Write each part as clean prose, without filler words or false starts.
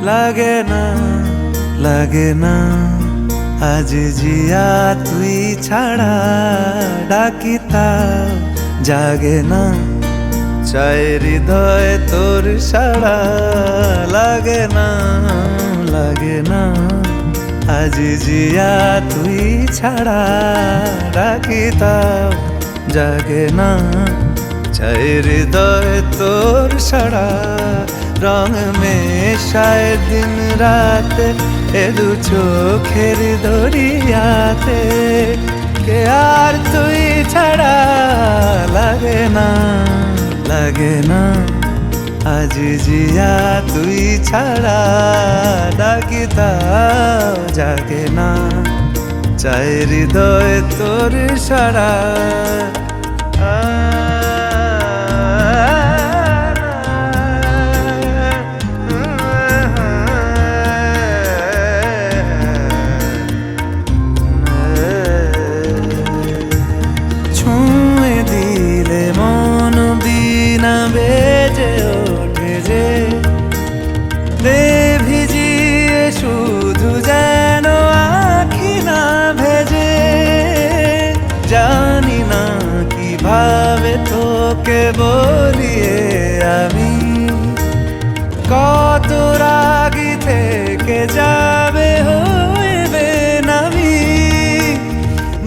লাগে না লাগে না আজ জিয়া তুই ছাড়া ডাকি তাও জাগে না চায় হৃদয় তোর সাড়া লাগে না লাগে না আজ জিয়া তুই ছাড়া ডাকি তাও জাগে না চায় হৃদয় তোর সাড়া রং মেশায় দিন রাত এ দু চোখের দরিয়াতে কে আর তুই ছাড়া লাগে না লাগে না আজ জিয়া তুই ছাড়া ডাকি তাও জাগে না চায় হৃদয় তোর সাড়া ছুঁয়ে দিলে মন বিনা বেজে ওঠে যে দে ভিজিয়ে শুধু যেন আখি না ভেজে জানি না কিভাবে তোকে বলিয়ে আমি কত রাগি থেকে যাবে হইবে নামি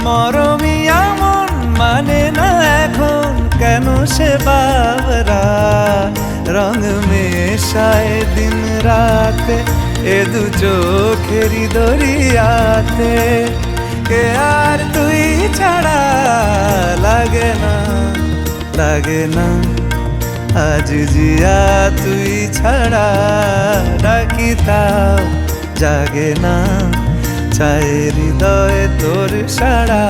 মরমিয়া মন মানে না এখন কেন সে বাবরা রং মেশায় দিন রাতে এ দু চোখেরি দরিয়াতে কে আর তুই ছাড়া লাগে না লাগে না আজ জিয়া তুই ছাড়া ডাকি তাও জাগে না চায় হৃদয় তোর সাড়া।